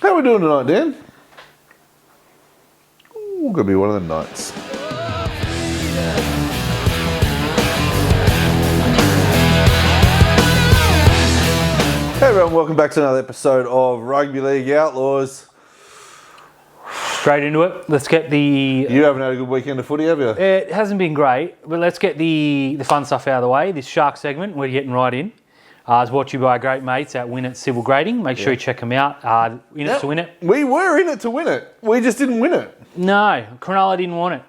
How are we doing tonight, Dan? Ooh, gonna be one of them nights. Hey everyone, welcome back to another episode of Rugby League Outlaws. Straight into it. Let's get the... You haven't had a good weekend of footy, have you? It hasn't been great, but let's get the fun stuff out of the way. This Shark segment, we're getting right in. It's brought to you by our great mates at Winnett Civil Grading. Make sure you check them out. In it to win it. We were in it to win it. We just didn't win it. No, Cronulla didn't want it.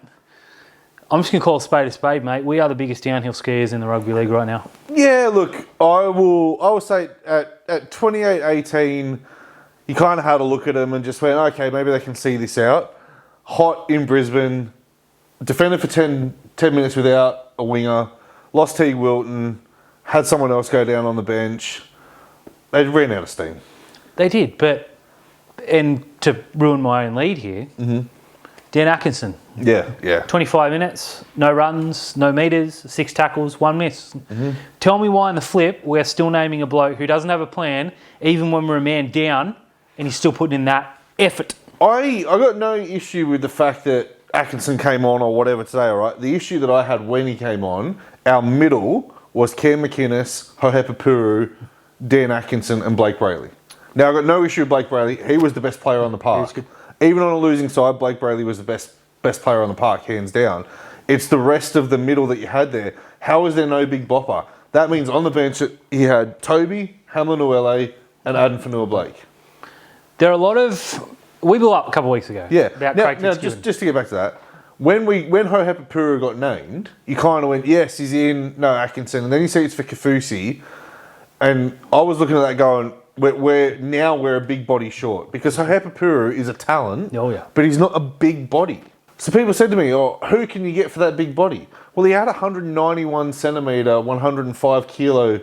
I'm just going to call a spade, mate. We are the biggest downhill skiers in the rugby league right now. Yeah, look, I will say at 28-18, you kind of had a look at them and just went, okay, maybe they can see this out. Hot in Brisbane, defended for 10 minutes without a winger, lost T. Wilton, had someone else go down on the bench. They ran out of steam. They did, and to ruin my own lead here, Dan Atkinson. Yeah. 25 minutes, no runs, no meters, 6 tackles, 1 miss. Tell me why in the flip we're still naming a bloke who doesn't have a plan, even when we're a man down, and he's still putting in that effort. I got no issue with the fact that Atkinson came on or whatever today, all right? The issue that I had when he came on, our middle was Cam McInnes, Hohepa Puru, Dan Atkinson and Blake Brayley. Now, I got no issue with Blake Brayley. He was the best player on the park. Even on a losing side, Blake Brayley was the best player on the park, hands down. It's the rest of the middle that you had there. How is there no big bopper? That means on the bench he had Toby, Hamlin Uele and Aden Fanua-Blake. There are a lot of... We blew up a couple of weeks ago. Yeah. About Now, Craig Fitzgibbon. just to get back to that, when Hohepa Puru got named, you kind of went, yes, he's in, no, Atkinson. And then you see it's for Kafusi. And I was looking at that going, we're a big body short. Because Hohepa Puru is a talent, but he's not a big body. So people said to me, who can you get for that big body? Well, he had a 191 centimetre, 105 kilo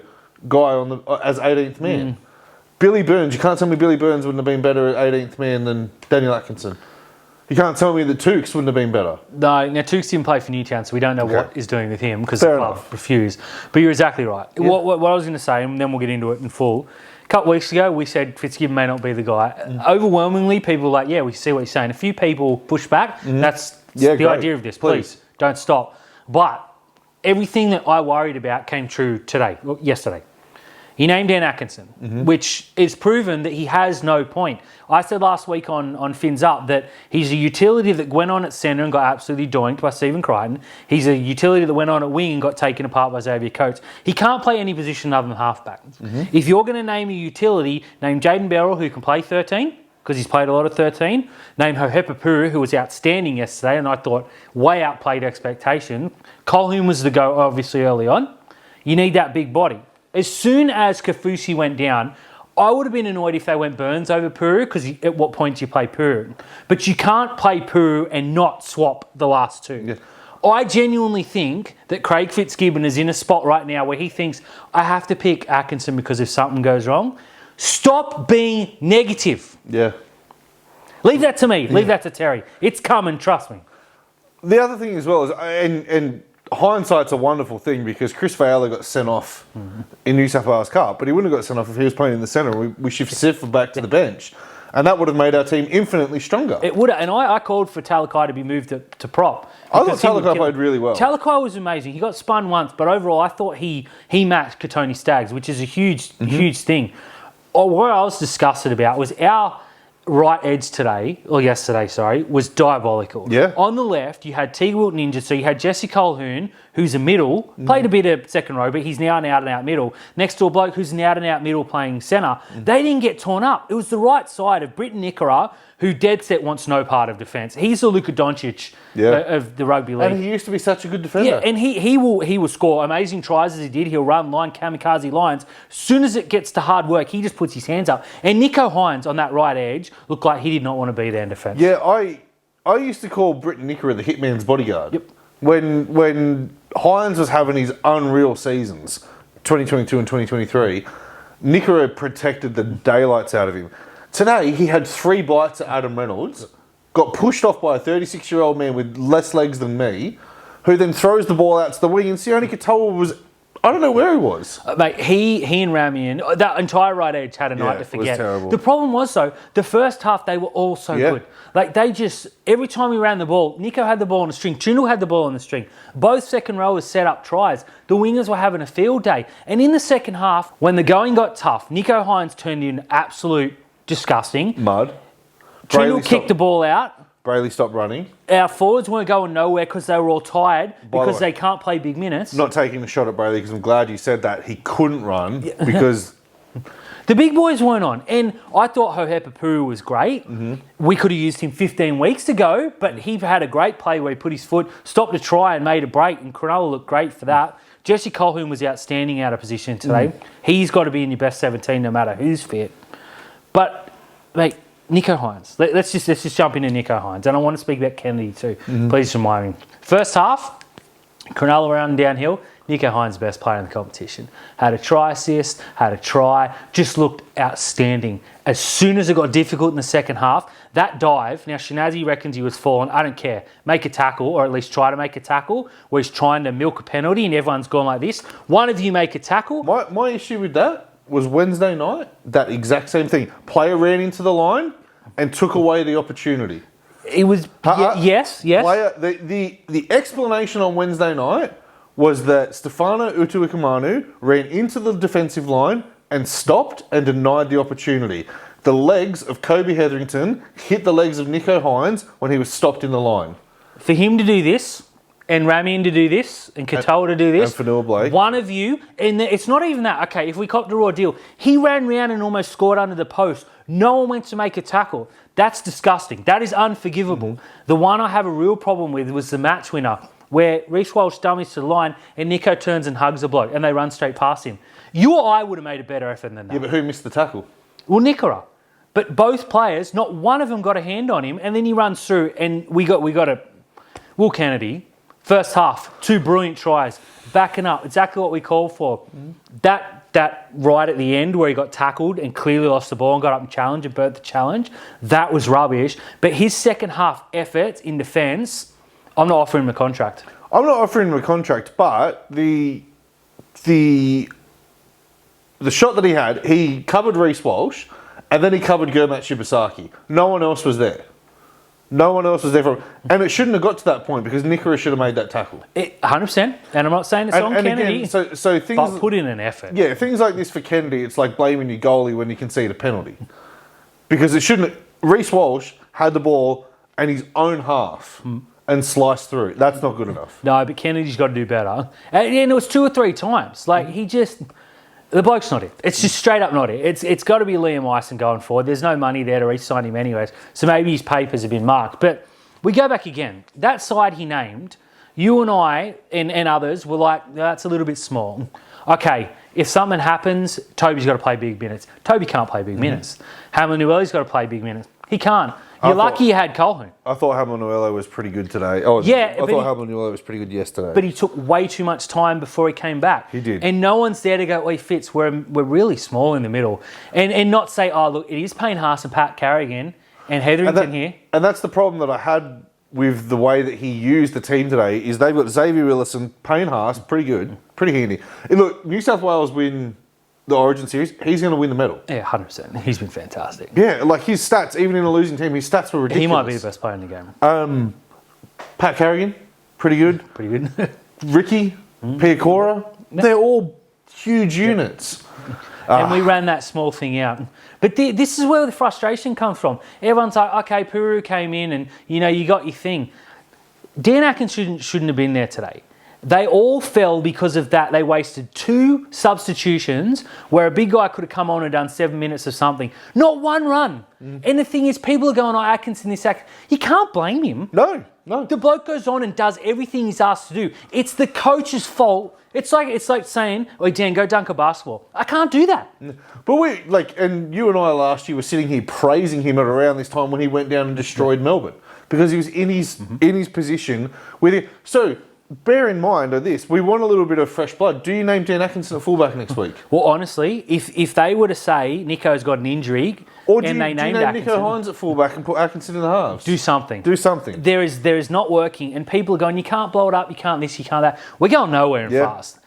guy as 18th man. Billy Burns, you can't tell me Billy Burns wouldn't have been better at 18th man than Daniel Atkinson. You can't tell me that Tukes wouldn't have been better. No, now Tukes didn't play for Newtown, so we don't know what he's doing with him because the club refused. But you're exactly right. Yeah. What I was going to say, and then we'll get into it in full. A couple of weeks ago, we said Fitzgibbon may not be the guy. Overwhelmingly, people were like, yeah, we see what he's saying. A few people push back. That's the idea of this. Please, don't stop. But everything that I worried about came true yesterday. He named Dan Atkinson, which is proven that he has no point. I said last week on Fins Up that he's a utility that went on at centre and got absolutely doinked by Stephen Crichton. He's a utility that went on at wing and got taken apart by Xavier Coates. He can't play any position other than halfback. If you're going to name a utility, name Jaden Beryl, who can play 13, because he's played a lot of 13. Name Hohepa Puru, who was outstanding yesterday, and I thought way outplayed expectation. Colquhoun was the go, obviously, early on. You need that big body. As soon as Kafusi went down, I would have been annoyed if they went Burns over Puru, because at what point do you play Puru? But you can't play Puru and not swap the last two. Yeah. I genuinely think that Craig Fitzgibbon is in a spot right now where he thinks, I have to pick Atkinson because if something goes wrong. Stop being negative. Yeah. Leave that to me. Leave that to Terry. It's coming, trust me. The other thing as well is, and hindsight's a wonderful thing because Chris Viola got sent off in New South Wales Cup, but he wouldn't have got sent off if he was playing in the centre. We shifted Sif back to the bench, and that would have made our team infinitely stronger. It would have, and I called for Talakai to be moved to prop. I thought Talakai played really well. Talakai was amazing. He got spun once, but overall I thought he matched Katoni Staggs, which is a huge thing. What I was disgusted about was our right edge yesterday, was diabolical. Yeah. On the left, you had T. Wilton injured, so you had Jesse Colquhoun, who's a middle, played a bit of second row, but he's now an out-and-out middle. Next to a bloke who's an out-and-out middle playing centre. They didn't get torn up. It was the right side of Britton Nikora, who dead set wants no part of defence. He's the Luka Doncic of the rugby league. And he used to be such a good defender. Yeah, and he will score amazing tries as he did. He'll run line, kamikaze lines. As soon as it gets to hard work, he just puts his hands up. And Nicho Hynes on that right edge looked like he did not want to be there in defence. Yeah, I used to call Britton Nikora the hitman's bodyguard. Yep. When Hynes was having his unreal seasons, 2022 and 2023, Nikora protected the daylights out of him. Today, he had 3 bites at Adam Reynolds, got pushed off by a 36-year-old man with less legs than me, who then throws the ball out to the wing, and Sione Katoa was I don't know where he was. Mate, he and Ramian, that entire right edge had a night to forget. It was terrible. The problem was, though, the first half they were all so good. Like, they just, every time we ran the ball, Nico had the ball on the string, Trindle had the ball on the string. Both second rowers set up tries. The wingers were having a field day. And in the second half, when the going got tough, Nico Hines turned in absolute disgusting. Mud. Trindle kicked the ball out. Brayley stopped running. Our forwards weren't going nowhere because they were all tired because they can't play big minutes. Not taking the shot at Brayley because I'm glad you said that. He couldn't run because... The big boys weren't on. And I thought Hohepa was great. Mm-hmm. We could have used him 15 weeks ago, but he had a great play where he put his foot, stopped a try and made a break, and Cronulla looked great for that. Jesse Colquhoun was outstanding out of position today. He's got to be in your best 17 no matter who's fit. But, mate... Nico Hines. Let's just jump into Nico Hines. And I want to speak about Kennedy too. Please remind me. First half, Cronulla running downhill. Nico Hines, best player in the competition. Had a try assist, had a try, just looked outstanding. As soon as it got difficult in the second half, that dive, now Shinazi reckons he was falling, I don't care. Make a tackle, or at least try to make a tackle, where he's trying to milk a penalty and everyone's gone like this. One of you make a tackle. My issue with that was Wednesday night, that exact same thing. Player ran into the line and took away the opportunity. It was, yes. Player, the explanation on Wednesday night was that Stefano Utuikamanu ran into the defensive line and stopped and denied the opportunity. The legs of Kobe Hetherington hit the legs of Nico Hines when he was stopped in the line. For him to do this, and Ramian to do this, and Katoa to do this. And Fanua Blake. One of you, and it's not even that. Okay, if we copped a raw deal, he ran round and almost scored under the post. No one went to make a tackle. That's disgusting. That is unforgivable. The one I have a real problem with was the match winner, where Reece Walsh dummies to the line and Nico turns and hugs a bloke and they run straight past him. You or I would have made a better effort than that. Yeah, but who missed the tackle? Well, Nicola. But both players, not one of them got a hand on him, and then he runs through and we got a... Will Kennedy... First half, 2 brilliant tries, backing up, exactly what we called for. That right at the end where he got tackled and clearly lost the ball and got up and challenged and burnt the challenge, that was rubbish. But his second half effort in defence, I'm not offering him a contract. I'm not offering him a contract, but the shot that he had, he covered Reece Walsh and then he covered Gurmat Shibasaki. No one else was there. No one else was there for him. And it shouldn't have got to that point because Nicola should have made that tackle. 100%. And I'm not saying it's on Kennedy. Again, so things, but put in an effort. Yeah, things like this for Kennedy, it's like blaming your goalie when you concede a penalty. Because it shouldn't... Reece Walsh had the ball in his own half and sliced through. That's not good enough. No, but Kennedy's got to do better. And it was 2 or 3 times. Like, he just... The bloke's not it. It's just straight up not it. It's got to be Liam Eisen going forward. There's no money there to re-sign him anyways. So maybe his papers have been marked. But we go back again. That side he named, you and I and others were like, that's a little bit small. Okay, if something happens, Toby's got to play big minutes. Toby can't play big minutes. Hamlin-Ueli's got to play big minutes. He can't. You're lucky you had Colquhoun. I thought Hamlin-Ueli was pretty good today. Oh, yeah, I thought Hamlin-Ueli was pretty good yesterday. But he took way too much time before he came back. He did. And no one's there to go, well, he fits. We're really small in the middle. And not say, oh, look, it is Payne Haas and Pat Carrigan and Hetherington here. And that's the problem that I had with the way that he used the team today is they've got Xavier Willis and Payne Haas, pretty good, pretty handy. And look, New South Wales win the Origin Series, he's going to win the medal. Yeah, 100%. He's been fantastic. Yeah, like his stats, even in a losing team, his stats were ridiculous. He might be the best player in the game. Pat Carrigan, pretty good. Pretty good. Ricky, Piacora, they're all huge units. And we ran that small thing out. But this is where the frustration comes from. Everyone's like, okay, Puru came in and, you got your thing. Dan Atkins shouldn't have been there today. They all fell because of that. They wasted 2 substitutions where a big guy could have come on and done 7 minutes of something. Not one run. And the thing is, people are going, oh, Atkins in this act. You can't blame him. No. The bloke goes on and does everything he's asked to do. It's the coach's fault. It's like saying, oh, Dan, go dunk a basketball. I can't do that. But and you and I last year were sitting here praising him at around this time when he went down and destroyed Melbourne because he was in his position with it. So, bear in mind of this, we want a little bit of fresh blood. Do you name Dan Atkinson at fullback next week? Well, honestly, if they were to say Nico's got an injury or and they named Atkinson, Nico Hines at fullback and put Atkinson in the halves? Do something. There is not working, and people are going, you can't blow it up, you can't this, you can't that. We're going nowhere in fast.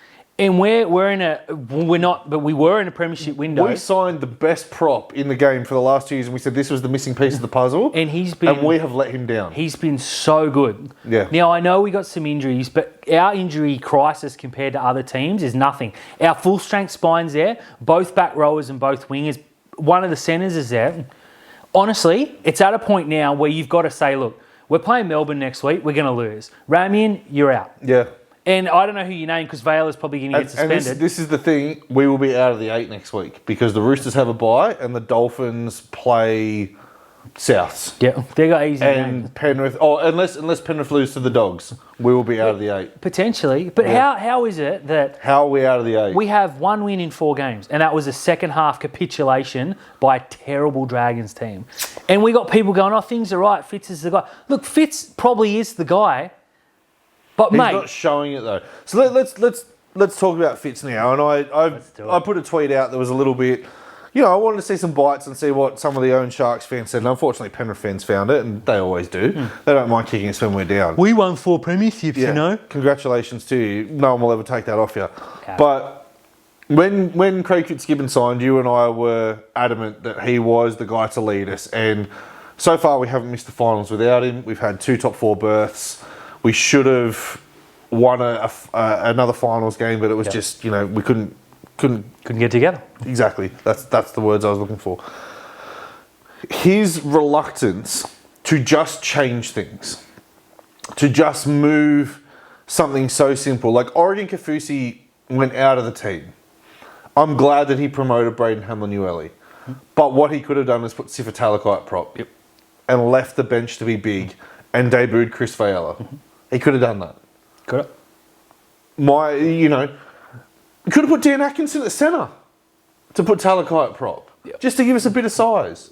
And we were in a premiership window. We signed the best prop in the game for the last 2 years, and we said this was the missing piece of the puzzle. And we have let him down. He's been so good. Yeah. Now I know we got some injuries, but our injury crisis compared to other teams is nothing. Our full strength spine's there, both back rowers and both wingers. One of the centres is there. Honestly, it's at a point now where you've got to say, look, we're playing Melbourne next week. We're going to lose. Ramian, you're out. Yeah. And I don't know who you name because Vale's probably going to get suspended. And this is the thing. We will be out of the 8 next week because the Roosters have a bye and the Dolphins play Souths. Yeah, they got easy and games. Penrith. Oh, unless Penrith lose to the Dogs, we will be out of the 8. Potentially. But how is it that... How are we out of the 8? We have 1 win in 4 games, and that was a second half capitulation by a terrible Dragons team. And we got people going, oh, things are right, Fitz is the guy. Look, Fitz probably is the guy, but He's mate... not showing it, though. So let's talk about Fitz now. And I put a tweet out that was a little bit... You know, I wanted to see some bites and see what some of the own Sharks fans said. And unfortunately, Penrith fans found it, and they always do. They don't mind kicking us when we're down. We won 4 premierships, you know. Congratulations to you. No one will ever take that off you. Okay. But when Craig Fitzgibbon signed, you and I were adamant that he was the guy to lead us. And so far, we haven't missed the finals without him. We've had 2 top 4 berths. We should have won another finals game, but it was just, you know, we couldn't get together. Exactly. That's the words I was looking for. His reluctance to just change things, to just move something so simple. Like Oregon Kaufusi went out of the team. I'm glad that he promoted Braden Hamlin-Uele. But what he could have done is put Sifa Talakai at prop and left the bench to be big and debuted Chris Vayala. He could have done that. Could have. Could have put Dan Atkinson at centre to put Talakai at prop, just to give us a bit of size.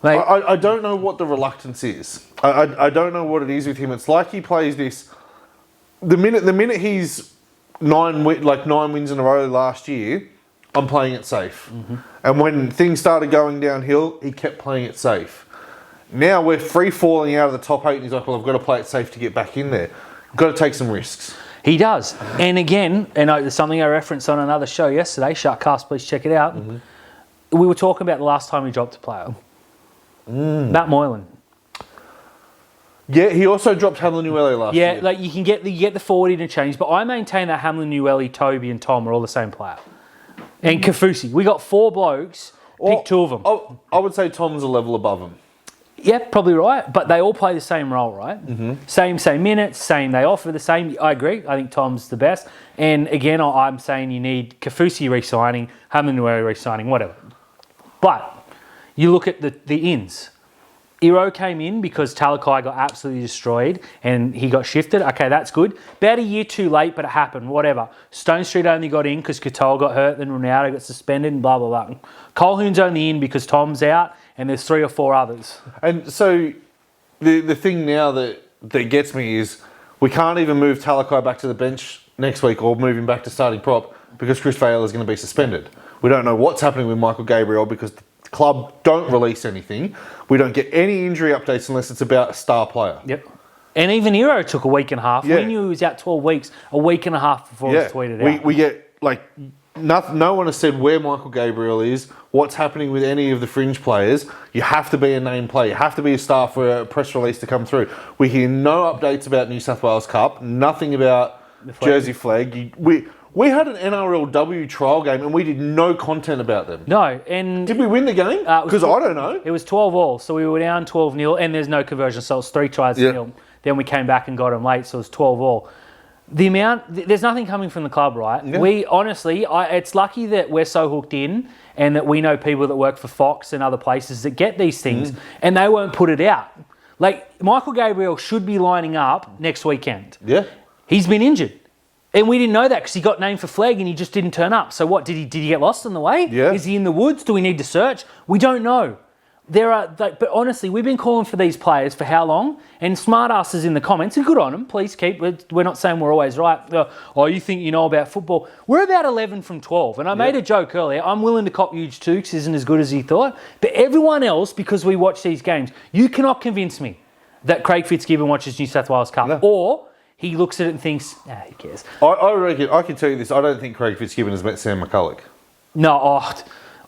Mate, I don't know what the reluctance is. I don't know what it is with him. It's like he plays this. The minute he's 9 wins in a row last year, I'm playing it safe. And when things started going downhill, he kept playing it safe. Now we're free falling out of the top 8, and he's like, "Well, I've got to play it safe to get back in there. I've got to take some risks." He does. And again, and there's something I referenced on another show yesterday, Sharkcast, please check it out. We were talking about the last time he dropped a player. Matt Moylan. Yeah, he also dropped Hamlin-Uele last year. Yeah, like you get the 40 to change, but I maintain that Hamlin-Uele, Toby and Tom are all the same player. And Kaufusi. We got 4 blokes, pick 2 of them. I would say Tom's a level above him. Yeah, probably right. But they all play the same role, right? Same minutes, same. They offer the same. I agree. I think Tom's the best. And again, I'm saying you need Kaufusi re-signing, Hamlin-Uele re-signing, whatever. But you look at the ins. Iro came in because Talakai got absolutely destroyed and he got shifted. Okay, that's good. About a year too late, but it happened. Whatever. Stone Street only got in because Katoa got hurt, then Ronaldo got suspended and blah, blah, blah. Colquhoun's only in because Tom's out. And there's 3 or 4 others. And so the thing now that gets me is we can't even move Talakai back to the bench next week or move him back to starting prop because Chris Vayala is going to be suspended. We don't know what's happening with Michael Gabriel because the club don't release anything. We don't get any injury updates unless it's about a star player. Yep. And even Iro took a week and a half. We knew he was out 12 weeks, a week and a half before it was tweeted out. We get no one has said where Michael Gabriel is, what's happening with any of the fringe players. You have to be a named player. You have to be a star for a press release to come through. We hear no updates about New South Wales Cup, nothing about Jersey Flag. We had an NRLW trial game and we did no content about them. No. And did we win the game? Because I don't know. It was 12-all, so we were down 12-0 and there's no conversion, so it was 3 tries to nil. Then we came back and got them late, so it was 12-all. There's nothing coming from the club, right? Yeah. We honestly, it's lucky that we're so hooked in and that we know people that work for Fox and other places that get these things and they won't put it out. Like, Michael Gabriel should be lining up next weekend. Yeah. He's been injured. And we didn't know that because he got named for flag and he just didn't turn up. So what, did he get lost on the way? Yeah. Is he in the woods? Do we need to search? We don't know. But honestly, we've been calling for these players for how long? And smartasses in the comments, and good on them, please keep. We're not saying we're always right. You think you know about football? We're about 11 from 12. And I made a joke earlier. I'm willing to cop huge Tukes isn't as good as he thought. But everyone else, because we watch these games, you cannot convince me that Craig Fitzgibbon watches New South Wales Cup or he looks at it and thinks, who cares? I reckon, I can tell you this, I don't think Craig Fitzgibbon has met Sam McCulloch. No,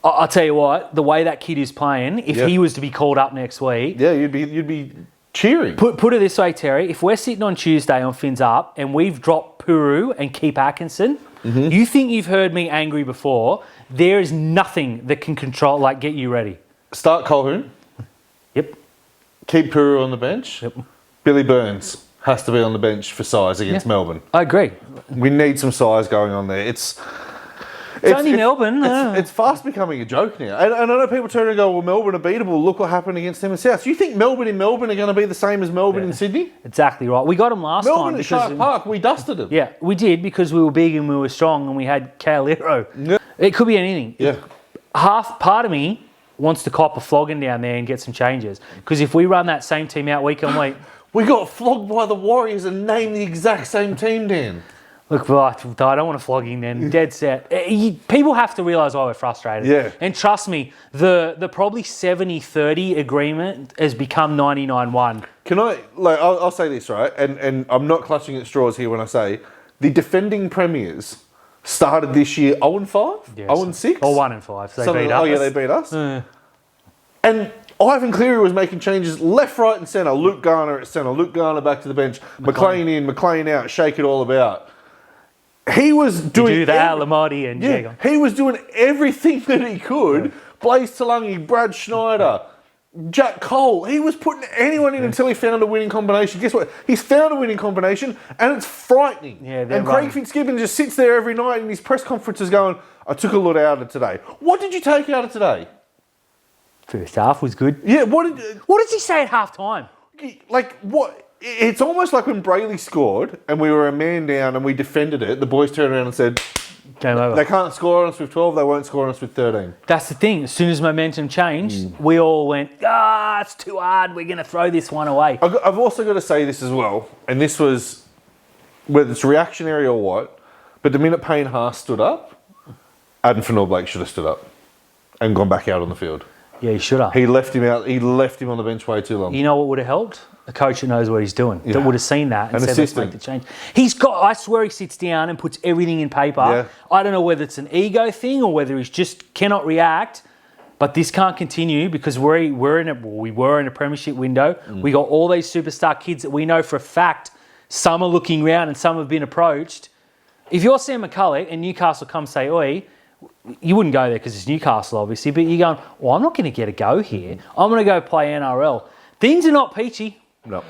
I'll tell you what, the way that kid is playing, if he was to be called up next week... Yeah, you'd be cheering. Put it this way, Terry, if we're sitting on Tuesday on Fins Up and we've dropped Puru and Keep Atkinson, you think you've heard me angry before, there is nothing that can control, get you ready. Start Colquhoun. Yep. Keep Puru on the bench. Yep. Billy Burns has to be on the bench for size against Melbourne. I agree. We need some size going on there. It's only Melbourne. It's fast becoming a joke now. And I know people turn and go, well, Melbourne are beatable. Look what happened against them in South. Do you think Melbourne in Melbourne are going to be the same as Melbourne in Sydney? Exactly right. We got them last time. Melbourne at Shark Park, we dusted them. Yeah, we did because we were big and we were strong and we had Calero. Yeah. It could be anything. Yeah. Part of me wants to cop a flogging down there and get some changes. Because if we run that same team out week on week... We got flogged by the Warriors and named the exact same team, Dan. Look, I don't want a flogging then. Dead set. People have to realise why we're frustrated. Yeah. And trust me, the probably 70-30 agreement has become 99-1. Can I'll say this, right? And I'm not clutching at straws here when I say the defending premiers started this year 0-5? Yes. 0-6? Or 1-5. So they beat us. Oh, yeah, they beat us. And Ivan Cleary was making changes left, right and centre. Luke Garner at centre. Luke Garner back to the bench. McLean in, McLean out. Shake it all about. He was doing... Lamarty and Jagon. He was doing everything that he could. Yeah. Blaze Talangi, Brad Schneider, Jack Cole. He was putting anyone in until he found a winning combination. Guess what? He's found a winning combination and it's frightening. Yeah, and Craig Fitzgibbon just sits there every night in his press conferences going, I took a lot out of today. What did you take out of today? First half was good. Yeah, what did he say at half time? What? It's almost like when Brayley scored and we were a man down and we defended it, the boys turned around and said, game over. They can't score on us with 12, they won't score on us with 13. That's the thing. As soon as momentum changed, we all went, it's too hard, we're going to throw this one away. I've also got to say this as well, and this was, whether it's reactionary or what, but the minute Payne Haas stood up, Adam Fanor-Blake should have stood up and gone back out on the field. Yeah, he should have. He left him out. He left him on the bench way too long. You know what would have helped? A coach that knows what he's doing. That would have seen that and said, let's make the change. I swear he sits down and puts everything in paper. Yeah. I don't know whether it's an ego thing or whether he's just cannot react. But this can't continue because we were in a premiership window. We got all these superstar kids that we know for a fact. Some are looking around and some have been approached. If you're Sam McCulloch and Newcastle come say, oi, you wouldn't go there because it's Newcastle, obviously, but you're going, well, I'm not going to get a go here. I'm going to go play NRL. Things are not peachy. No.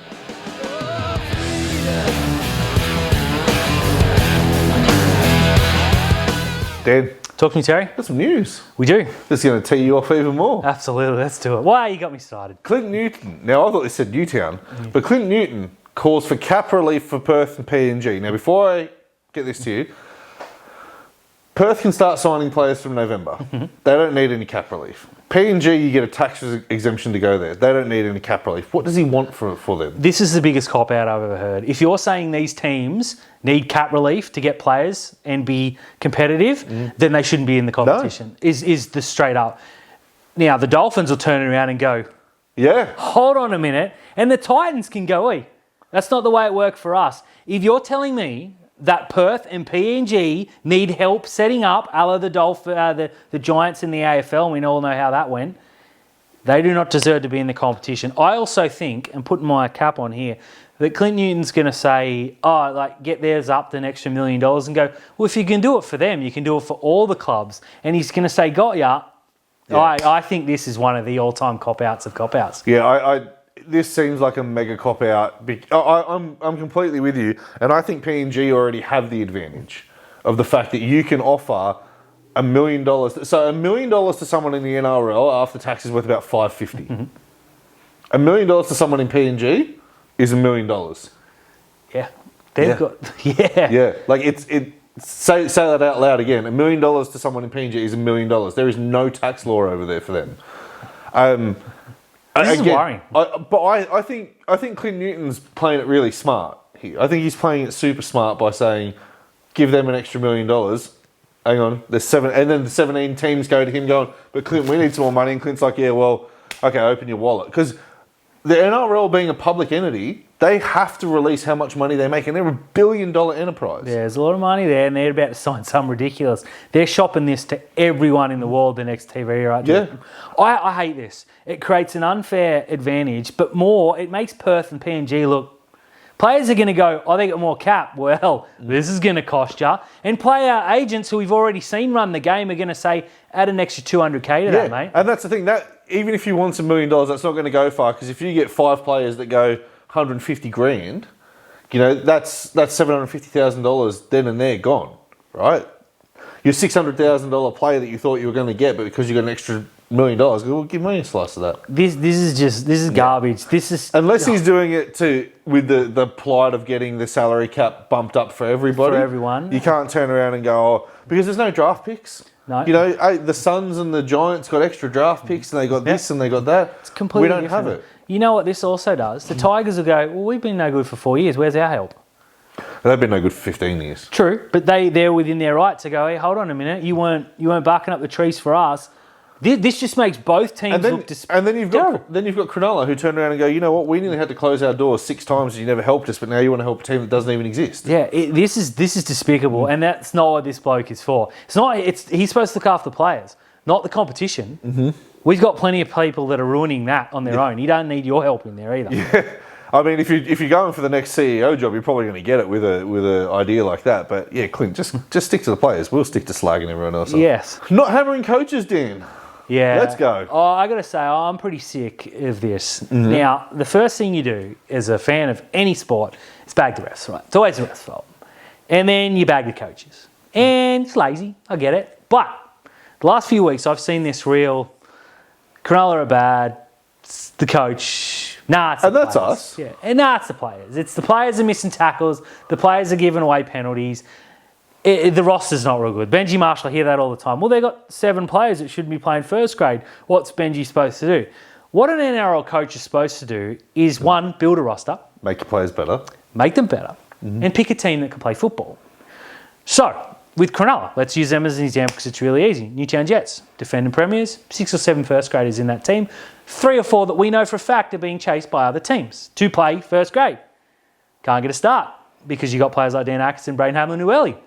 Dan. Talk to me, Terry. Got some news. We do. This is going to tee you off even more. Absolutely, let's do it. Why you got me started? Clint Newton. Now, I thought this said Newtown, but Clint Newton calls for cap relief for Perth and PNG. Now, before I get this to you, Perth can start signing players from November. They don't need any cap relief. PNG, you get a tax exemption to go there. They don't need any cap relief. What does he want for them? This is the biggest cop-out I've ever heard. If you're saying these teams need cap relief to get players and be competitive, then they shouldn't be in the competition, is the straight up. Now, the Dolphins will turn around and go, yeah, hold on a minute, and the Titans can go, oi, that's not the way it worked for us. If you're telling me that Perth and PNG need help setting up, a la the Giants in the AFL, and we all know how that went, they do not deserve to be in the competition. I also think, and putting my cap on here, that Clint Newton's going to say, get theirs up to an extra $1 million and go, well, if you can do it for them, you can do it for all the clubs. And he's going to say, got ya. Yeah. I think this is one of the all-time cop-outs of cop-outs. Yeah, this seems like a mega cop-out. I'm completely with you. And I think PNG already have the advantage of the fact that you can offer $1 million. So $1 million to someone in the NRL after tax is worth about $550. $1 million to someone in PNG is $1 million. Yeah. They've got... Yeah. Yeah. Like, say that out loud again. $1 million to someone in PNG is $1 million. There is no tax law over there for them. This is worrying. I think Clint Newton's playing it really smart here. I think he's playing it super smart by saying, give them an extra $1 million. Hang on, there's 7, and then the 17 teams go to him going, but Clint, we need some more money. And Clint's like, yeah, well, okay, open your wallet. Because the NRL being a public entity, they have to release how much money they make, and they're $1 billion enterprise. Yeah, there's a lot of money there, and they're about to sign some ridiculous. They're shopping this to everyone in the world, the next TV right there. Yeah. I hate this. It creates an unfair advantage, but more, it makes Perth and PNG look. Players are going to go, oh, they got more cap. Well, this is going to cost you. And player agents who we've already seen run the game are going to say, add an extra 200K to that, mate. And that's the thing. That even if you want some $1 million, that's not going to go far, because if you get 5 players that go 150 grand, you know, that's $750,000 then and there gone, right? Your $600,000 player that you thought you were going to get, but because you got an extra $1 million, well, give me a slice of that. This is garbage. This is unless he's doing it with the plight of getting the salary cap bumped up for everybody. For everyone. You can't turn around and go, oh, because there's no draft picks. No. You know, the Suns and the Giants got extra draft picks, and they got this and they got that. It's completely We don't different. have it. You know what this also does? The Tigers will go, well, we've been no good for 4 years. Where's our help? They've been no good for 15 years. True, but they're within their right to go, hey, hold on a minute. You weren't barking up the trees for us. This just makes both teams look And then you've got Cronulla, who turn around and go, you know what, we nearly had to close our doors 6 times and you never helped us, but now you want to help a team that doesn't even exist. Yeah, this is despicable, and that's not what this bloke is for. He's supposed to look after the players, not the competition. Mm-hmm. We've got plenty of people that are ruining that on their own. You don't need your help in there either. Yeah. I mean, if you're going for the next CEO job, you're probably going to get it with an idea like that. But yeah, Clint, just stick to the players. We'll stick to slagging everyone else. Yes. Not hammering coaches, Dan. Yeah. Let's go. Oh, I got to say, I'm pretty sick of this. Mm-hmm. Now, the first thing you do as a fan of any sport is bag the refs, right? It's always the refs' fault. And then you bag the coaches. And it's lazy. I get it. But the last few weeks, I've seen this real Cronulla are bad. It's the coach. Nah, it's the players. That's us. Yeah. And it's the players. It's the players are missing tackles. The players are giving away penalties. The roster's not real good. Benji Marshall, I hear that all the time. Well, they've got 7 players that shouldn't be playing first grade. What's Benji supposed to do? What an NRL coach is supposed to do is, 1, build a roster. Make your players better. Make them better. Mm-hmm. And pick a team that can play football. So, with Cronulla, let's use them as an example because it's really easy. Newtown Jets, defending premiers, 6 or 7 first graders in that team. 3 or 4 that we know for a fact are being chased by other teams to play first grade. Can't get a start because you got players like Dan Atkinson, Braden Hamlin-Ueli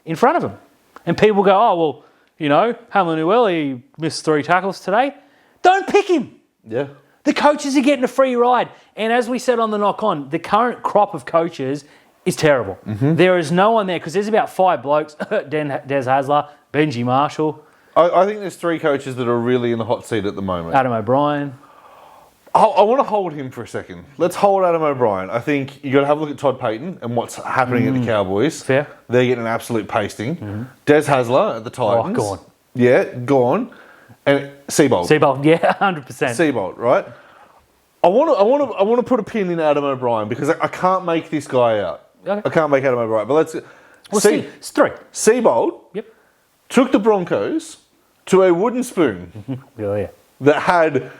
in front of him. And people go, oh, well, you know, Hamlin-Ueli missed 3 tackles today. Don't pick him. Yeah. The coaches are getting a free ride. And as we said on the knock-on, the current crop of coaches is terrible. Mm-hmm. There is no one there because there's about 5 blokes, Des Hasler, Benji Marshall. I think there's 3 coaches that are really in the hot seat at the moment. Adam O'Brien. I want to hold him for a second. Let's hold Adam O'Brien. I think you got to have a look at Todd Payton and what's happening at the Cowboys. Fair. They're getting an absolute pasting. Mm-hmm. Des Hasler at the Titans. Oh, gone. Yeah, gone. And Seabold. Seabold, yeah, 100%. Seabold, right? I want to put a pin in Adam O'Brien because I can't make this guy out. Okay. I can't make Adam O'Brien. But let's it's 3. Seabold. Yep. Took the Broncos to a wooden spoon. Oh, yeah. That had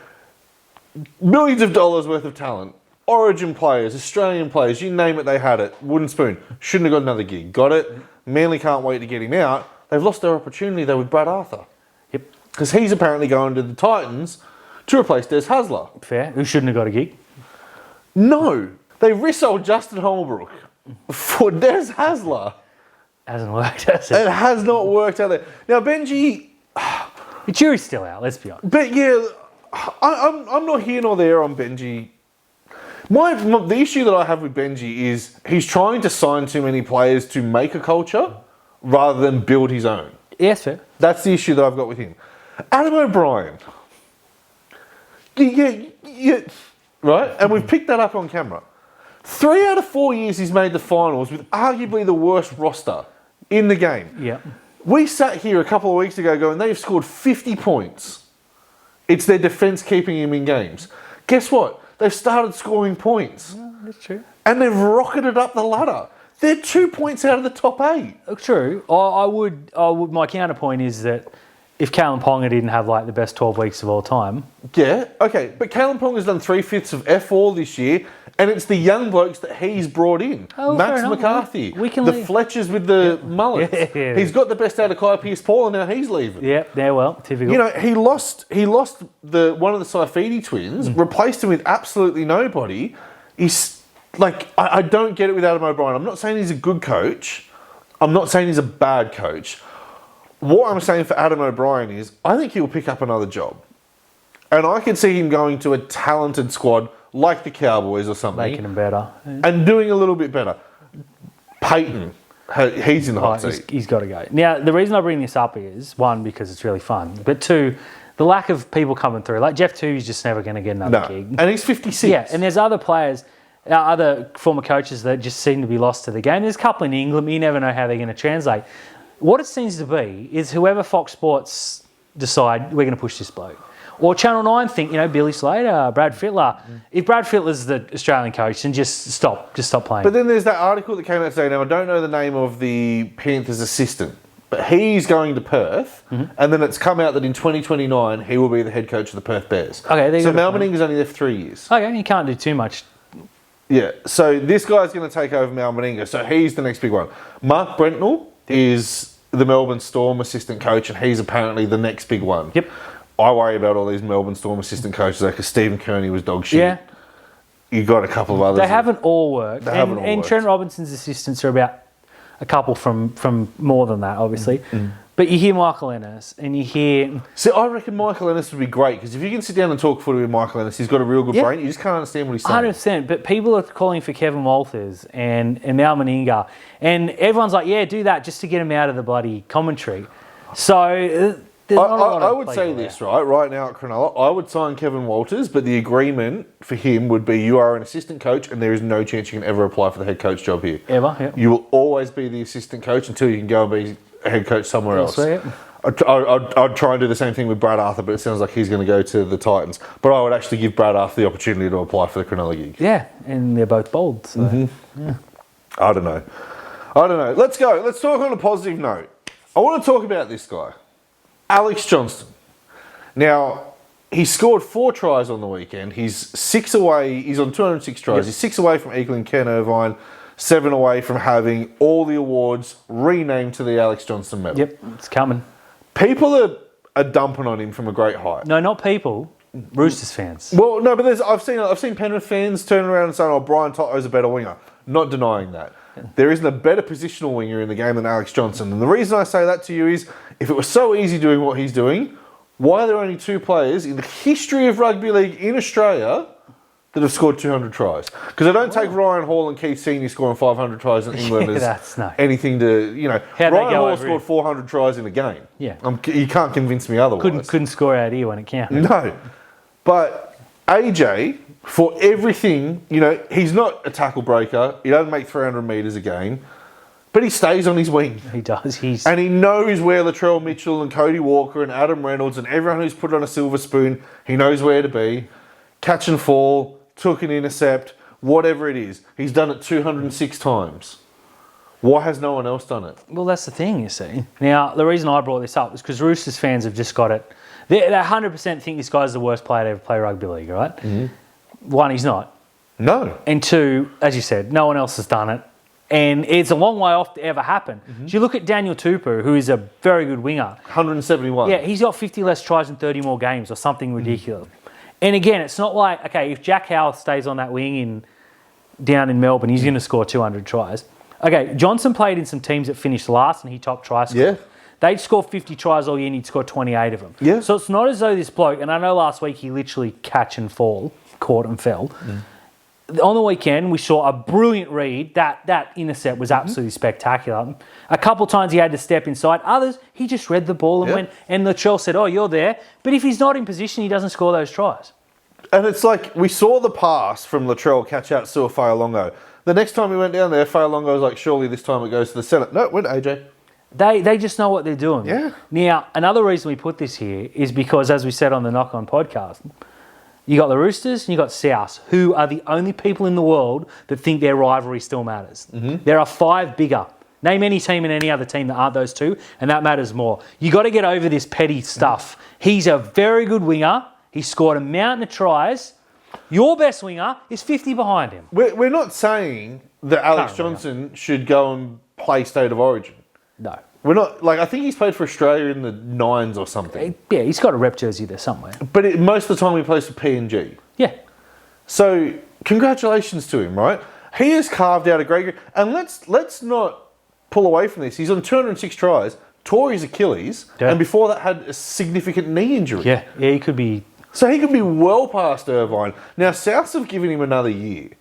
millions of dollars worth of talent. Origin players, Australian players, you name it, they had it. Wooden spoon. Shouldn't have got another gig. Got it. Manly can't wait to get him out. They've lost their opportunity though with Brad Arthur. Yep. Because he's apparently going to the Titans to replace Des Hasler. Fair. Who shouldn't have got a gig? No. They resold Justin Holbrook for Des Hasler. Hasn't worked, has it? It has not worked out there. Now, Benji... The jury's still out, let's be honest. But yeah, I'm not here nor there on Benji. The issue that I have with Benji is he's trying to sign too many players to make a culture rather than build his own. Yes, fair. That's the issue that I've got with him. Adam O'Brien. Yeah, right? And we've picked that up on camera. 3 out of 4 years he's made the finals with arguably the worst roster in the game. Yeah. We sat here a couple of weeks ago going, they've scored 50 points. It's their defence keeping him in games. Guess what? They've started scoring points. Yeah, that's true. And they've rocketed up the ladder. They're 2 points out of the top 8. True. I would. My counterpoint is that if Callum Ponga didn't have like the best 12 weeks of all time. Yeah, okay. But Callum Ponga's done 3/5 of F4 this year And it's the young blokes that he's brought in. Oh, Max fair enough, McCarthy. we can the leave. Fletchers with the mullets. Yeah. He's got the best out of Kai Pearce-Paul and now he's leaving. Yeah, well, typical. You know, he lost the one of the Saifidi twins, replaced him with absolutely nobody. He's like, I don't get it with Adam O'Brien. I'm not saying he's a good coach. I'm not saying he's a bad coach. What I'm saying for Adam O'Brien is I think he'll pick up another job. And I can see him going to a talented squad like the Cowboys or something. Making them better. And doing a little bit better. Peyton, he's in the hot seat. He's got to go. Now, the reason I bring this up is, one, because it's really fun, but two, the lack of people coming through. Like Jeff Toohey's just never going to get another gig. And he's 56. Yeah, and there's other players, other former coaches that just seem to be lost to the game. There's a couple in England, but you never know how they're going to translate. What it seems to be is whoever Fox Sports decide, we're going to push this bloke. Or Channel 9 think, Billy Slater, Brad Fittler. If Brad Fittler's the Australian coach, then just stop playing. But then there's that article that came out today. Now, I don't know the name of the Panthers assistant, but he's going to Perth, and then it's come out that in 2029 he will be the head coach of the Perth Bears. Okay, so Mal Meninga's only there for 3 years. Okay, you can't do too much. Yeah, so this guy's going to take over Mal Meninga, so he's the next big one. Mark Brentnell is the Melbourne Storm assistant coach, and he's apparently the next big one. Yep. I worry about all these Melbourne Storm assistant coaches because Stephen Kearney was dog shit. Yeah. You got a couple of others. They haven't all worked. And Trent Robinson's assistants are about a couple from more than that, obviously. But you hear Michael Ennis and you hear... See, I reckon Michael Ennis would be great because if you can sit down and talk footy with Michael Ennis, he's got a real good brain. You just can't understand what he's saying. 100%. But people are calling for Kevin Walters and Mal Meninga. And everyone's like, yeah, do that just to get him out of the bloody commentary. So... I would say this, right now at Cronulla, I would sign Kevin Walters, but the agreement for him would be you are an assistant coach and there is no chance you can ever apply for the head coach job here. Ever, yeah. You will always be the assistant coach until you can go and be a head coach somewhere else. Yeah. I'd try and do the same thing with Brad Arthur, but it sounds like he's going to go to the Titans. But I would actually give Brad Arthur the opportunity to apply for the Cronulla gig. Yeah, and they're both bold. So. Yeah. I don't know. Let's go. Let's talk on a positive note. I want to talk about this guy. Alex Johnston. Now, he scored 4 tries on the weekend. He's 6 away. He's on 206 tries. Yep. He's 6 away from equaling Ken Irvine, 7 away from having all the awards renamed to the Alex Johnston medal. Yep, it's coming. People are dumping on him from a great height. No, not people. Roosters fans. Well, no, but I've seen Penrith fans turn around and saying, "Oh, Brian Toto's a better winger." Not denying that. There isn't a better positional winger in the game than Alex Johnston. And the reason I say that to you is, if it was so easy doing what he's doing, why are there only 2 players in the history of rugby league in Australia that have scored 200 tries? Because I don't take Ryan Hall and Keith Senior scoring 500 tries in England as anything to, Ryan Hall scored 400 tries in a game. Yeah. You can't convince me otherwise. Couldn't score out here when it counted. No. But AJ... for everything, he's not a tackle breaker. He doesn't make 300 metres a game. But he stays on his wing. He does. And he knows where Latrell Mitchell and Cody Walker and Adam Reynolds and everyone who's put on a silver spoon, he knows where to be. Catch and fall, took an intercept, whatever it is. He's done it 206 times. Why has no one else done it? Well, that's the thing, you see. Now, the reason I brought this up is because Roosters fans have just got it. They 100% think this guy's the worst player to ever play rugby league, right? Mm-hmm. 1, he's not. No. And 2, as you said, no one else has done it. And it's a long way off to ever happen. Mm-hmm. So you look at Daniel Tupou, who is a very good winger. 171. Yeah, he's got 50 less tries in 30 more games or something ridiculous. And again, it's not like, okay, if Jack Howarth stays on that wing down in Melbourne, he's going to score 200 tries. Okay, Johnson played in some teams that finished last and he topped try score. Yeah. They'd score 50 tries all year and he'd score 28 of them. Yeah. So it's not as though this bloke, and I know last week he literally caught and fell. Mm. On the weekend, we saw a brilliant read. That intercept was absolutely spectacular. A couple times he had to step inside. Others, he just read the ball and went, and Latrell said, "Oh, you're there." But if he's not in position, he doesn't score those tries. And it's like, we saw the pass from Latrell catch out Sua Fa'alongo. The next time he went down there, Fa'alongo was like, surely this time it goes to the centre. No, it went AJ. They just know what they're doing. Yeah. Now, another reason we put this here is because, as we said on the Knock On podcast, you got the Roosters and you got South, who are the only people in the world that think their rivalry still matters. Mm-hmm. There are 5 bigger. Name any team and any other team that aren't those 2, and that matters more. You got to get over this petty stuff. He's a very good winger. He scored a mountain of tries, Your best winger is 50 behind him. We're not saying that Alex Currently, Johnston should go and play State of Origin. No. We're not, like, I think he's played for Australia in the nines or something. Yeah, he's got a rep jersey there somewhere. But most of the time he plays for PNG. Yeah. So, congratulations to him, right? He has carved out a great... And let's not pull away from this. He's on 206 tries, tore his Achilles, and before that had a significant knee injury. Yeah, he could be... So he could be well past Irvine. Now, Souths have given him another year.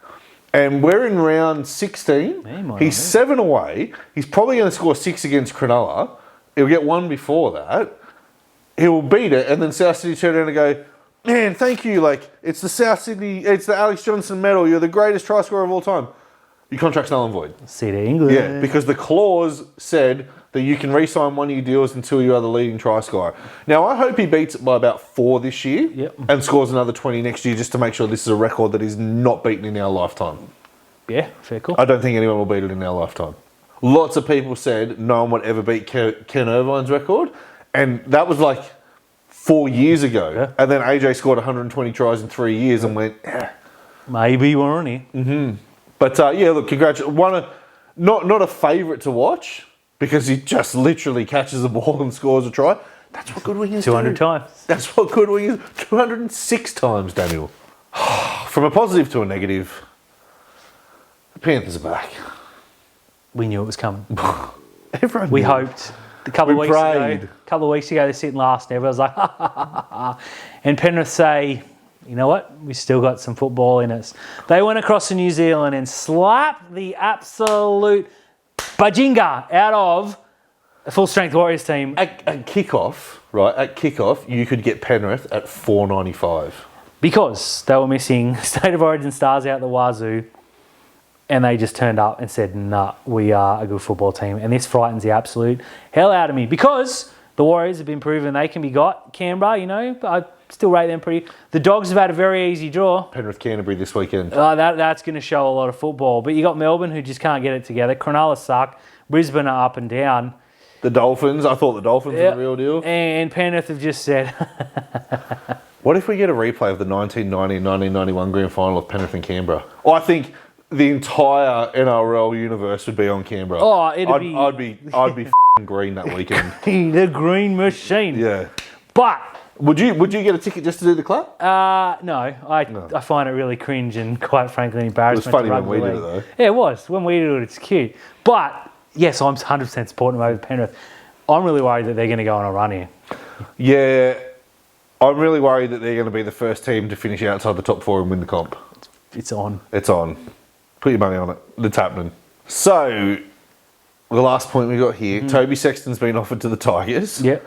And we're in round 16. He's 7 away. He's probably going to score 6 against Cronulla. He'll get 1 before that. He'll beat it. And then South Sydney turn around and go, man, thank you. Like, it's the Alex Johnston medal. You're the greatest try scorer of all time. Your contract's null and void. See the England. Yeah, because the clause said that you can re-sign 1 of your deals until you are the leading try scorer. Now, I hope he beats it by about 4 this year and scores another 20 next year just to make sure this is a record that is not beaten in our lifetime. Yeah, fair call. I don't think anyone will beat it in our lifetime. Lots of people said no one would ever beat Ken Irvine's record, and that was like 4 years ago. Yeah. And then AJ scored 120 tries in 3 years and went, Maybe we're on here. But yeah, look, congratulations. Not a favourite to watch because he just literally catches the ball and scores a try. That's what good wingers 200 do. times. That's what good wingers 206 times, Daniel. From a positive to a negative, the Panthers are back. We knew it was coming. Everyone We knew. hoped. A couple of weeks ago, they're sitting last, and everyone's like, ha, ha, ha, ha, ha. And Penrith say, you know what? We still got some football in us. They went across to New Zealand and slapped the absolute bajinga out of a full-strength Warriors team. At kickoff, right? At kickoff, you could get Penrith at $4.95 Because they were missing State of Origin stars out the wazoo, and they just turned up and said, nah, we are a good football team. And this frightens the absolute hell out of me because the Warriors have been proven they can be got. Canberra, you know, I still rate them pretty. The Dogs have had a very easy draw. Penrith Canterbury this weekend. That's going to show a lot of football. But you got Melbourne who just can't get it together. Cronulla suck. Brisbane are up and down. The Dolphins, I thought the Dolphins were the real deal. And Penrith have just said... What if we get a replay of the 1990 and 1991 grand final of Penrith and Canberra? Well, I think the entire NRL universe would be on Canberra. Oh, I'd be f***ing green that weekend. the green machine. Yeah. But... Would you get a ticket just to do the clap? No. I find it really cringe and quite frankly embarrassing. It was funny when we did it though. Yeah, it was. When we did it, it's cute. But, yes, I'm 100% supporting them over Penrith. I'm really worried that they're going to go on a run here. Yeah. I'm really worried that they're going to be the first team to finish outside the top 4 and win the comp. It's on. It's on. Put your money on it. It's happening. So, the last point we got here, Toby Sexton's been offered to the Tigers. Yep.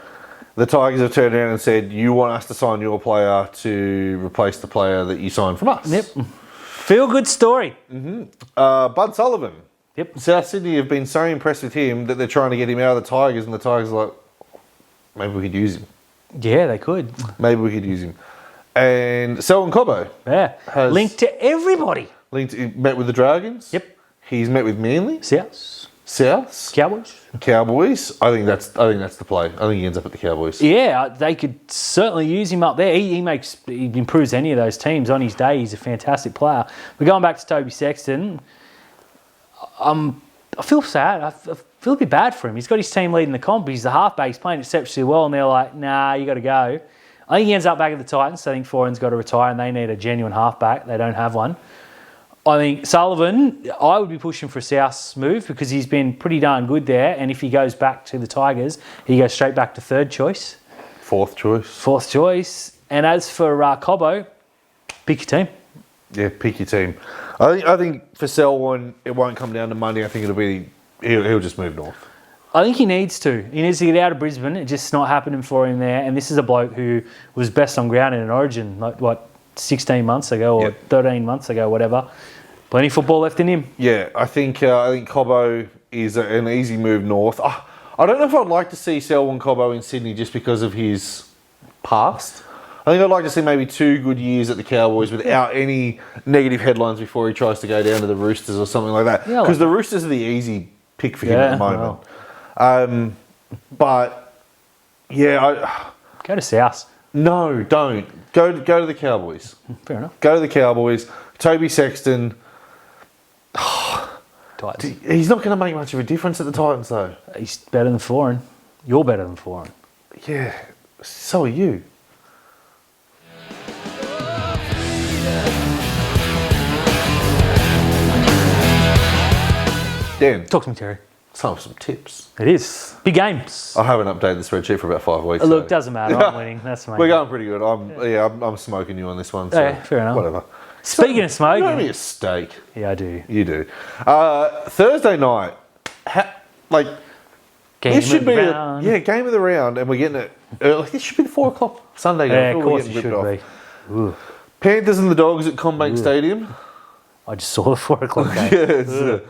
The Tigers have turned around and said, you want us to sign your player to replace the player that you signed from us. Yep. Feel good story. Bud Sullivan. Yep. South Sydney have been so impressed with him that they're trying to get him out of the Tigers, and the Tigers are like, maybe we could use him. Yeah, they could. Maybe we could use him. And Selwyn Cobbo. Yeah. Has linked to everybody. Met with the Dragons. Yep. He's met with Manly. Souths. Cowboys. I think that's the play. I think he ends up at the Cowboys. Yeah, they could certainly use him up there. He improves any of those teams on his day. He's a fantastic player. But going back to Toby Sexton, I feel sad. I feel a bit bad for him. He's got his team leading the comp. He's the halfback. He's playing exceptionally well, and they're like, nah, you got to go. I think he ends up back at the Titans. I think Foran's got to retire, and they need a genuine halfback. They don't have one. I think Sullivan, I would be pushing for a South's move because he's been pretty darn good there. And if he goes back to the Tigers, he goes straight back to third choice. Fourth choice. And as for Cobbo, pick your team. Yeah, pick your team. I think for Selwyn, it won't come down to money. I think it'll be he'll just move north. I think he needs to. He needs to get out of Brisbane. It's just not happening for him there. And this is a bloke who was best on ground in an Origin, 16 months ago or 13 months ago, whatever. Plenty of football left in him. Yeah, I think Cobbo is an easy move north. I don't know if I'd like to see Selwyn Cobbo in Sydney just because of his past. I think I'd like to see maybe 2 good years at the Cowboys without any negative headlines before he tries to go down to the Roosters or something like that. Because the Roosters are the easy pick for him at the moment. Well. But, yeah... Go to South. No, don't. Go to the Cowboys. Fair enough. Go to the Cowboys. Toby Sexton. Titans. He's not going to make much of a difference at the Titans, though. He's better than Foreign. You're better than Foreign. Yeah, so are you. Dan, Talk to me, Terry. some tips. It is. Big games. I haven't updated the spreadsheet for about 5 weeks. Look, so- doesn't matter. I'm winning. That's the main We're thing. going pretty good. I'm smoking you on this one. So Okay, fair enough. Whatever. Speaking of You owe me smoking. a steak. Yeah, I do. You do. Thursday night, Game this should of be the round. game of the round, and we're getting it early. This should be the 4 o'clock Sunday game. Yeah, I feel of we're course it getting should ripped be. off. Ooh. Panthers and the Dogs at Combank Stadium. I just saw the 4 o'clock game. Yeah, it's,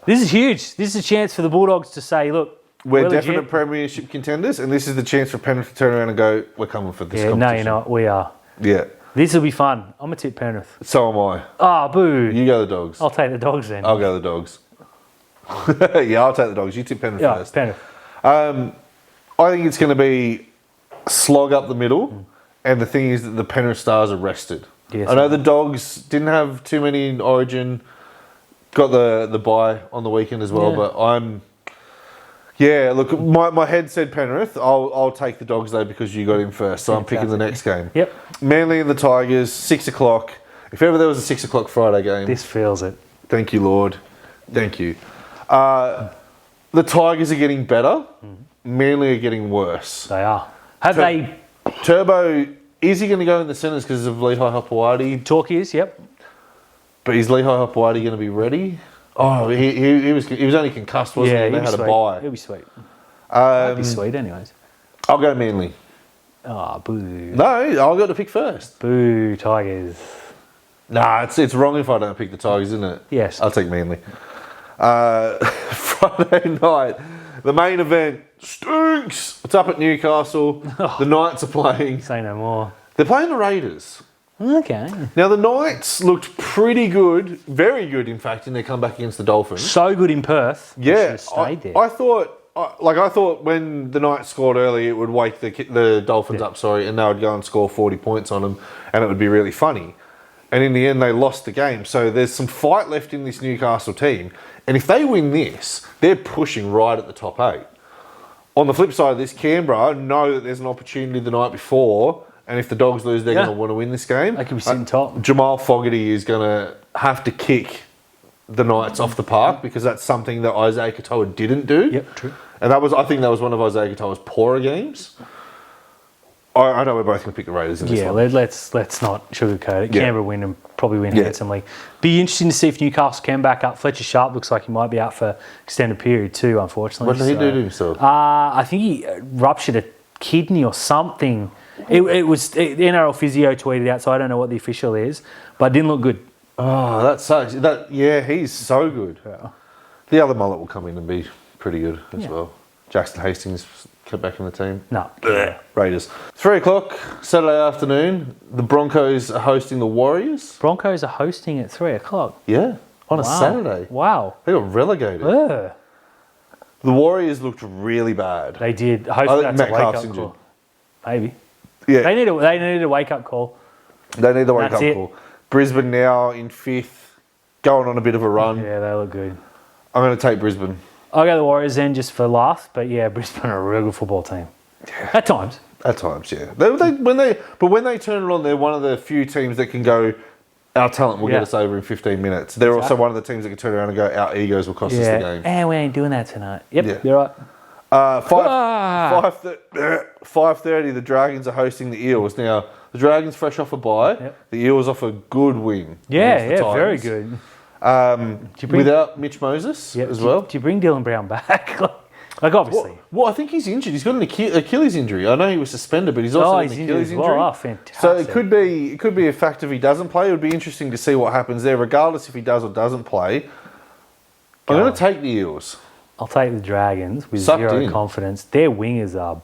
This is huge. This is a chance for the Bulldogs to say, look, we're legit. definite premiership contenders, and this is the chance for Penrith to turn around and go, we're coming for this Yeah, competition. no, you're not. We are. Yeah, This will be fun. I'm going to tip Penrith. so am I. Ah, boo. You go the Dogs. I'll take the Dogs then. I'll go the Dogs. Yeah, I'll take the Dogs. You tip Penrith Yeah, first. Penrith. I think it's going to be slog up the middle, and the thing is that the Penrith Stars are rested. Yes, I know the Dogs didn't have too many in Origin, got the bye on the weekend as well, Yeah. but look, my head said Penrith. I'll take the Dogs though because you got in first, so I'm picking the next game. Yep. Manly and the Tigers, 6 o'clock. If ever there was a 6 o'clock Friday game, This feels it. thank you, Lord. Thank you. The Tigers are getting better. Manly are getting worse. They are. Have they... Turbo, is he going to go in the centres because of Lehigh Hapawadi? Talk is, yep. But is Lehigh Hapawadi going to be ready? Oh, he was only concussed, wasn't he? he'll They be had a sweet. bye. He'll be sweet. Might be sweet anyways. I'll go Manly. Ah, boo. No, I'll go to pick first. Boo, Tigers. Nah, it's wrong if I don't pick the Tigers, isn't it? Yes. I'll take Manly. Friday night, the main event stinks. It's up at Newcastle. The Knights are playing. Say no more. They're playing the Raiders. Okay. Now, the Knights looked pretty good, very good, in fact, in their comeback against the Dolphins. So good in Perth. They should Yeah, have stayed there. I thought when the Knights scored early, it would wake the Dolphins up, and they would go and score 40 points on them, and it would be really funny. And in the end, they lost the game. So there's some fight left in this Newcastle team, and if they win this, they're pushing right at the top 8. On the flip side of this, Canberra know that there's an opportunity the night before, and if the Dogs lose, they're going to want to win this game. They could be sitting top. Jamal Fogarty is going to have to kick the Knights off the park because that's something that Isaiah Katoa didn't do. Yep, true. And I think that was one of Isaiah Katoa's poorer games. I know we're both going to pick the Raiders in this Yeah, one. let's not sugarcoat it. Yeah. Canberra win and probably win Yeah. handsomely. Be interesting to see if Newcastle can back up. Fletcher Sharp looks like he might be out for extended period too, unfortunately. What did he do to himself? I think he ruptured a kidney or something. It was the NRL physio tweeted out, so I don't know what the official is, but it didn't look good. Oh, that sucks. He's so good. Yeah. The other mullet will come in and be pretty good as Yeah. well. Jackson Hastings kept back in the team. No. Raiders. 3 o'clock, Saturday afternoon. The Broncos are hosting the Warriors. Broncos are hosting at 3 o'clock. Yeah, on a Wow. Saturday. Wow. They got relegated. Ugh. The Warriors looked really bad. They did. I Hopefully think that's a Metcalf's wake-up injured. call. Maybe. Yeah, They needed a wake-up call. they need the wake That's up it. call. Brisbane now in 5th, going on a bit of a run. Yeah, they look good. I'm going to take Brisbane. I'll go the Warriors then just for laughs, but yeah, Brisbane are a real good football team. At times. At times, yeah. When they turn it on, they're one of the few teams that can go, our talent will Yeah. get us over in 15 minutes. They're also Exactly. one of the teams that can turn around and go, our egos will cost us the Yeah. game. And we ain't doing that tonight. Yep, Yeah. you're right. 5:30, the Dragons are hosting the Eels. Now, the Dragons fresh off a bye. Yep. The Eels off a good win. Yeah, against the very Titans. good. Without Mitch Moses Yeah, as well. Do you bring Dylan Brown back? like obviously. Well, I think he's injured. He's got an Achilles injury. I know he was suspended, but he's also got an he's Achilles injured as injury. well. Oh, fantastic. So it could be a fact if he doesn't play. It would be interesting to see what happens there, regardless if he does or doesn't play. I'm Go going on. to take the Eels. I'll take the Dragons with Sucked zero in. confidence. Their wingers are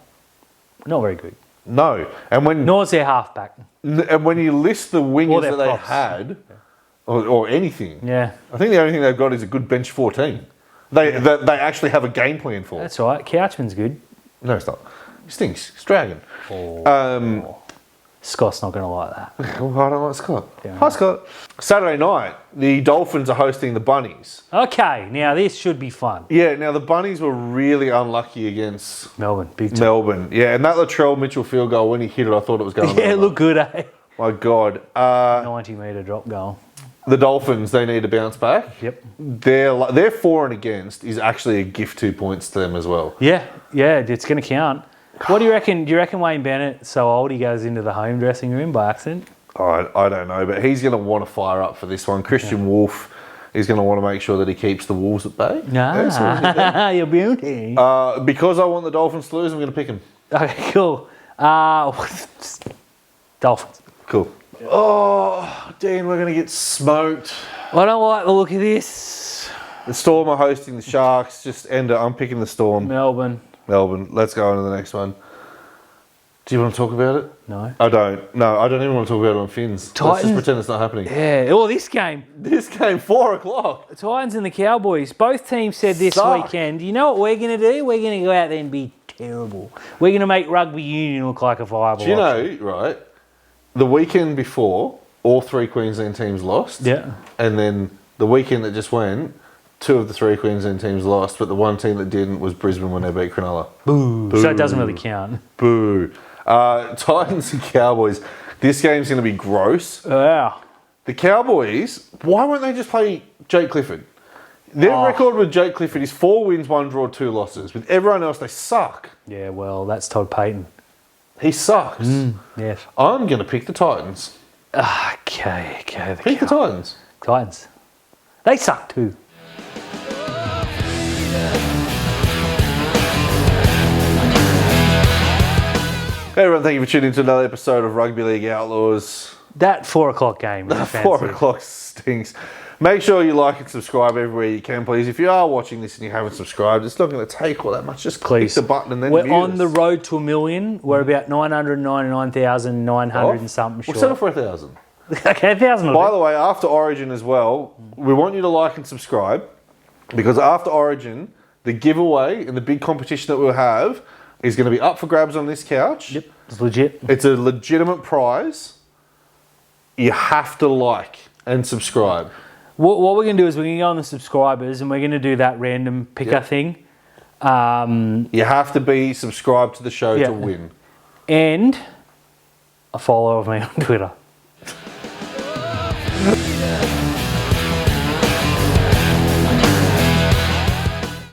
not very good. No, and Nor's their halfback. when you list the Or wingers their that they props. had, or anything, Yeah, I think the only thing they've got is a good bench 14. They actually have a game plan for. that's right. Couchman's good. No, it's not. Stinks. He's dragging. Scott's not going to like that. Well, I don't like Scott. Yeah. Hi, Scott. Saturday night, the Dolphins are hosting the Bunnies. Okay, now this should be fun. Yeah, now the Bunnies were really unlucky against Melbourne, big time. Melbourne. Yeah, and that Latrell Mitchell field goal, when he hit it, I thought it was going Yeah, it looked good, eh? My God. 90-metre drop goal. The Dolphins, they need to bounce back. Yep. Their for and against is actually a gift 2 points to them as well. Yeah, it's going to count. What do you reckon? Do you reckon Wayne Bennett's so old he goes into the home dressing room by accident? I don't know, but he's going to want to fire up for this one. Christian Wolf is going to want to make sure that he keeps the Wolves at bay. Nah, your beauty. Because I want the Dolphins to lose, I'm going to pick them. Okay, cool. Dolphins. Cool. Oh, Dean, we're going to get smoked. I don't like the look of this. The Storm are hosting the Sharks. Just end it. I'm picking the Storm. Melbourne. Let's go on to the next one. Do you want to talk about it? No. I don't. No, I don't even want to talk about it on Fins. Titans. Let's just pretend it's not happening. Yeah. Oh, this game. This game, 4 o'clock. The Titans and the Cowboys. Both teams said this weekend, you know what we're going to do? We're going to go out there and be terrible. We're going to make rugby union look like a viable Do you option. know, right, the weekend before, all 3 Queensland teams lost. Yeah. And then the weekend that just went, 2 of the 3 Queensland teams lost, but the one team that didn't was Brisbane when they beat Cronulla. Boo. So it doesn't really count. Boo. Titans and Cowboys. This game's going to be gross. Wow. The Cowboys, why won't they just play Jake Clifford? Their record with Jake Clifford is 4 wins, 1 draw, 2 losses. With everyone else, they suck. Yeah, well, that's Todd Payton. He sucks. Yes. I'm going to pick the Titans. Okay. Pick the Titans. Titans. They suck too. Hey everyone, thank you for tuning in to another episode of Rugby League Outlaws. That 4 o'clock game. The 4 o'clock stinks. Make sure you like and subscribe everywhere you can, please. If you are watching this and you haven't subscribed, it's not going to take all that much. Just click the button and then we're mute on us. the road to 1 million. We're about 999,900 and something short. We'll settle for 1,000. Okay, 1,000. By the way, after Origin as well, we want you to like and subscribe because after Origin, the giveaway and the big competition that we'll have is going to be up for grabs on this couch. Yep, it's legit. It's a legitimate prize. You have to like and subscribe. What we're going to do is we're going to go on the subscribers and we're going to do that random picker thing. You have to be subscribed to the show to win. And a follow of me on Twitter.